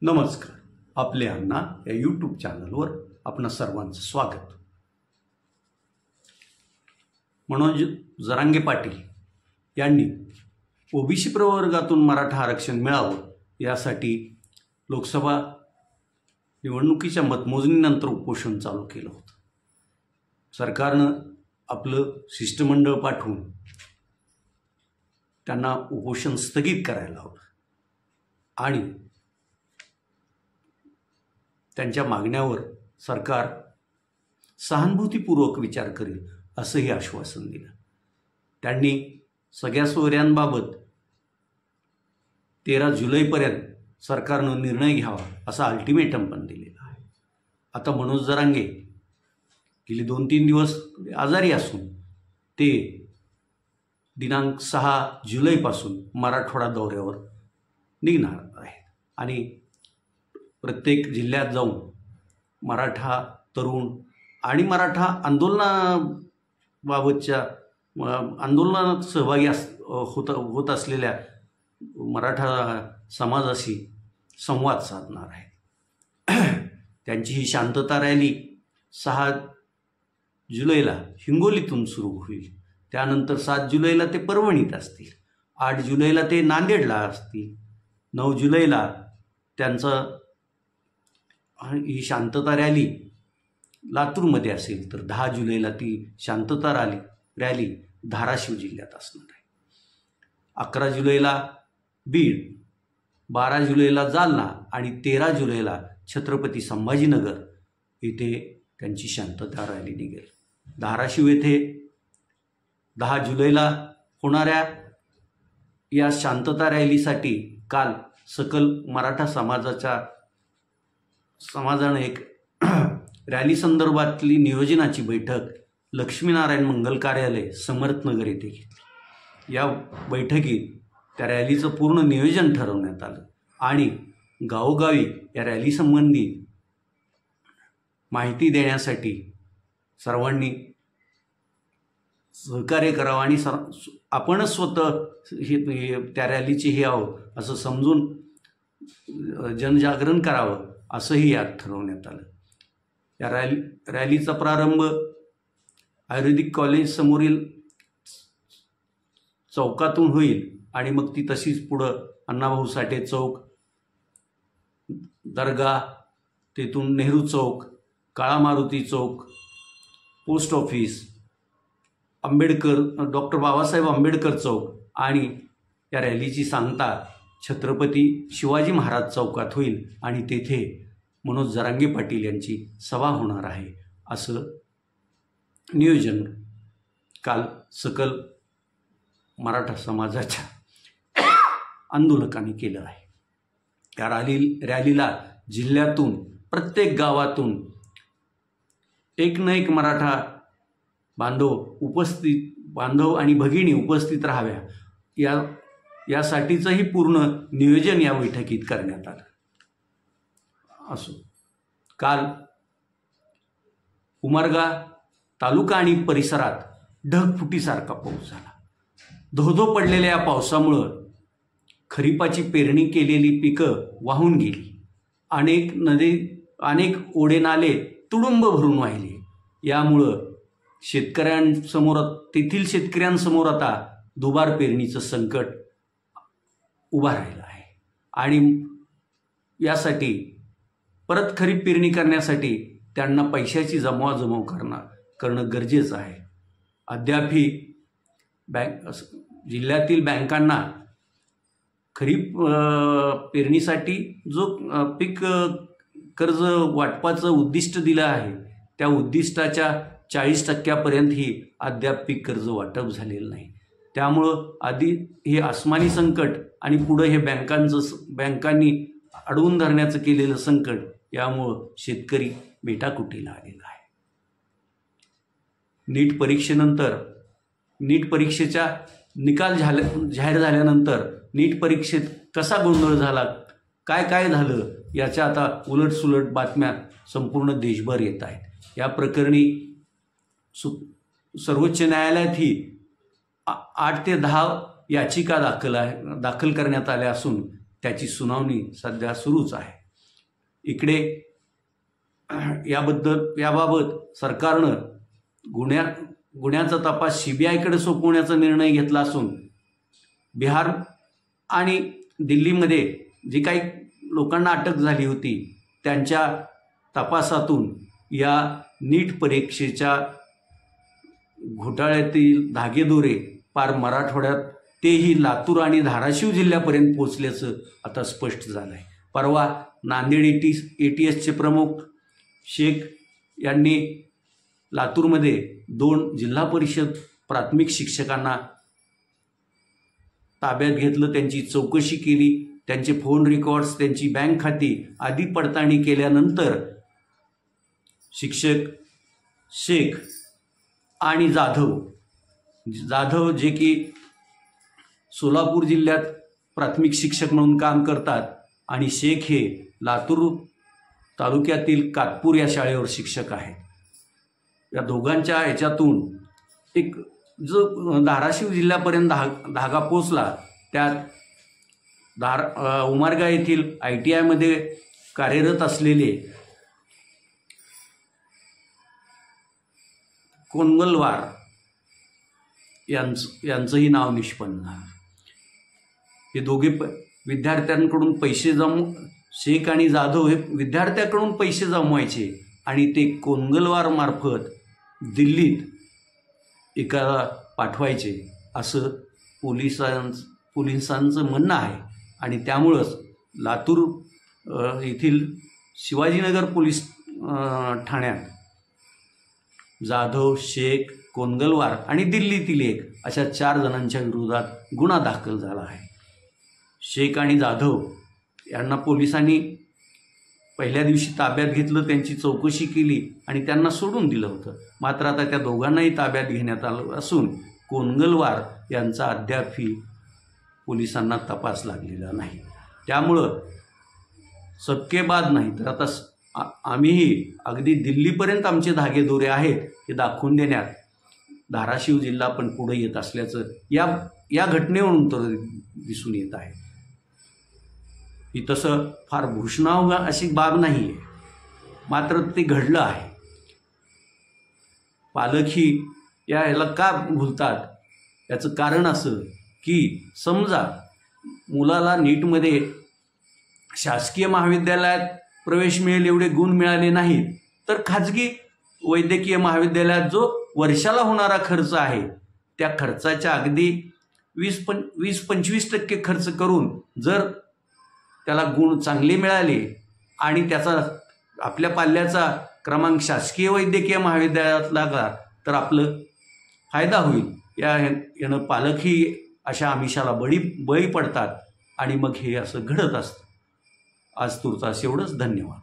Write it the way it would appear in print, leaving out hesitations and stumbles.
नमस्कार. आपले अण्णा या यूट्यूब चॅनलवर आपणा सर्वांचं स्वागत. मनोज जरांगे पाटील यांनी ओबीसी प्रवर्गातून मराठा आरक्षण मिळावं यासाठी लोकसभा निवडणुकीच्या मतमोजणीनंतर उपोषण चालू केलं होतं. सरकारनं आपलं शिष्टमंडळ पाठवून त्यांना उपोषण स्थगित करायला हवं आणि त्यांच्या मागण्यावर सरकार सहानुभूतीपूर्वक विचार करेल असंही आश्वासन दिलं. त्यांनी सगळ्या सोयऱ्यांबाबत 13 जुलैपर्यंत सरकारनं निर्णय घ्यावा असा अल्टिमेटम पण दिलेला आहे. आता मनोज जरांगे गेली 2-3 दिवस आजारी असून ते दिनांक 6 जुलैपासून मराठवाडा दौऱ्यावर निघणार आहेत आणि प्रत्येक जिल्ह्यात जाऊन मराठा तरुण आणि मराठा आंदोलनाबाबतच्या आंदोलनात सहभागी होत असलेल्या मराठा समाजाशी संवाद साधणार आहे. त्यांची ही शांतता रॅली 6 जुलैला हिंगोलीतून सुरू होईल. त्यानंतर 7 जुलैला ते परभणीत असतील, 8 जुलैला ते नांदेडला असतील, 9 जुलैला त्यांचं ही शांतता रॅली लातूरमध्ये असेल, तर 10 जुलैला ती शांतता रॅली धाराशिव जिल्ह्यात असणार आहे. 11 जुलैला बीड, 12 जुलैला जालना आणि 13 जुलैला छत्रपती संभाजीनगर येथे त्यांची शांतता रॅली निघेल. धाराशिव येथे 10 जुलैला होणाऱ्या या शांतता रॅलीसाठी काल सकल मराठा समाजाने एक रॅली संदर्भातली नियोजनाची बैठक लक्ष्मीनारायण मंगल कार्यालय समर्थनगर येथे घेतली. या बैठकीत त्या रॅलीचं पूर्ण नियोजन ठरवण्यात आलं आणि गावोगावी या रॅलीसंबंधी माहिती देण्यासाठी सर्वांनी सहकार्य करावं आणि आपणच स्वतः त्या रॅलीचे हे आहोत असं समजून जनजागरण करावं असंही यात ठरवण्यात आलं. या रॅलीचा प्रारंभ आयुर्वेदिक कॉलेज समोरील चौकातून होईल आणि मग ती तशीच पुढं अण्णाभाऊ साठे चौक, दर्गा, तेथून नेहरू चौक, काळा मारुती चौक, post office, doctor Babasaheb Ambedkar चौक आणि या रॅलीची सांगता छत्रपती शिवाजी महाराज चौकात होईल आणि तेथे मनोज जरांगे पाटील यांची सभा होणार आहे असं नियोजन काल सकल मराठा समाजाच्या आंदोलकांनी केलं आहे. या रॅलीला जिल्ह्यातून प्रत्येक गावातून एक ना एक मराठा बांधव आणि भगिनी उपस्थित राहाव्या यासाठीचंही पूर्ण नियोजन या बैठकीत करण्यात आलं. असो, काल उमरगा तालुका आणि परिसरात ढगफुटीसारखा पाऊस झाला. धोधो पडलेल्या या पावसामुळं खरीपाची पेरणी केलेली पिकं वाहून गेली. अनेक ओढे नाले तुडुंब भरून वाहिले. यामुळं तेथील शेतकऱ्यांसमोर आता दुबार पेरणीचं संकट उभा राहिलं आहे आणि यासाठी परत खरीप पेरणी करण्यासाठी त्यांना पैशाची जमवाजमव करणं गरजेचं आहे. अद्यापही जिल्ह्यातील बँकांना खरीप पेरणीसाठी जो पीक कर्ज वाटपाचं उद्दिष्ट दिलं आहे त्या उद्दिष्टाच्या 40% ही अद्याप पीक कर्ज वाटप झालेलं नाही. त्यामुळं आधी हे आसमानी संकट आणि पुढं हे बँकांनी अडवून धरण्याचं केलेलं संकट यामुळं शेतकरी बेटाकुटीला आलेला आहे. नीट परीक्षेचा निकाल जाहीर झाल्यानंतर नीट परीक्षेत कसा गोंधळ झाला, काय झालं याच्या आता उलटसुलट बातम्या संपूर्ण देशभर येत आहेत. या प्रकरणी सर्वोच्च न्यायालयात ही 8 ते 10 याचिका दाखल करण्यात आल्या असून त्याची सुनावणी सध्या सुरूच आहे. इकडे याबाबत सरकारनं गुन्ह्याचा तपास CBIकडे सोपवण्याचा निर्णय घेतला असून बिहार आणि दिल्लीमध्ये जी काही लोकांना अटक झाली होती त्यांच्या तपासातून या नीट परीक्षेच्या घोटाळ्यातील धागेदोरे पार मराठवाड्यात तेही लातूर आणि धाराशिव जिल्ह्यापर्यंत पोचल्याचं आता स्पष्ट झालं आहे. परवा नांदेड ATSचे प्रमुख शेख यांनी लातूरमध्ये 2 जिल्हा परिषद प्राथमिक शिक्षकांना ताब्यात घेतलं, त्यांची चौकशी केली, त्यांचे फोन रेकॉर्ड्स, त्यांची बँक खाती आदी पडताळणी केल्यानंतर शिक्षक शेख आणि जाधव जे की सोलापूर जिल्ह्यात प्राथमिक शिक्षक म्हणून काम करतात आणि शेख हे लातूर तालुक्यातील कातपूर या शाळेवर शिक्षक आहेत. या दोघांच्या ह्याच्यातून एक जो धाराशिव जिल्ह्यापर्यंत धागा पोचला, त्यात उमरगा येथील ITIमध्ये कार्यरत असलेले कोनगलवार यांचंही नाव निष्पन्न झालं. हे दोघे विद्यार्थ्यांकडून पैसे शेख आणि जाधव हे विद्यार्थ्याकडून पैसे जमवायचे आणि ते कोनगलवार मार्फत दिल्लीत एकाला पाठवायचे असं पोलिसांचं म्हणणं आहे. आणि त्यामुळंच लातूर येथील शिवाजीनगर पोलीस ठाण्यात जाधव, शेख, कोनगलवार आणि दिल्लीतील एक अशा 4 जणांच्या विरोधात गुन्हा दाखल झाला आहे. शेख आणि जाधव यांना पोलिसांनी पहिल्या दिवशी ताब्यात घेतलं, त्यांची चौकशी केली आणि त्यांना सोडून दिलं होतं. मात्र आता त्या दोघांनाही ताब्यात घेण्यात आलं असून कोनगलवार यांचा अद्यापही पोलिसांना तपास लागलेला नाही. त्यामुळं सबके बाद नाही तर आता आम्हीही अगदी दिल्लीपर्यंत आमचे धागेदोरे आहेत हे दाखवून देण्यात धाराशिव जिल्हा पण पुढे येत असल्याचं या घटनेवरून तर दिसून येत आहे. ही तसं फार भूषणावह अशी बाब नाही आहे, मात्र ते घडलं आहे. पालकही ह्याला का भुलतात याचं कारण असं की समजा मुलाला नीटमध्ये शासकीय महाविद्यालयात प्रवेश मिळेल एवढे गुण मिळाले नाहीत तर खाजगी वैद्यकीय महाविद्यालयात जो वर्षाला होणारा खर्च आहे त्या खर्चाच्या अगदी 20-25% खर्च करून जर त्याला गुण चांगले मिळाले आणि त्याचा आपल्या पाल्याचा क्रमांक शासकीय वैद्यकीय महाविद्यालयात लागला तर आपलं फायदा होईल. यानं पालकही अशा आमिषाला बळी पडतात आणि मग हे असं घडत असतं. आज तुर्तास एवढंच. धन्यवाद.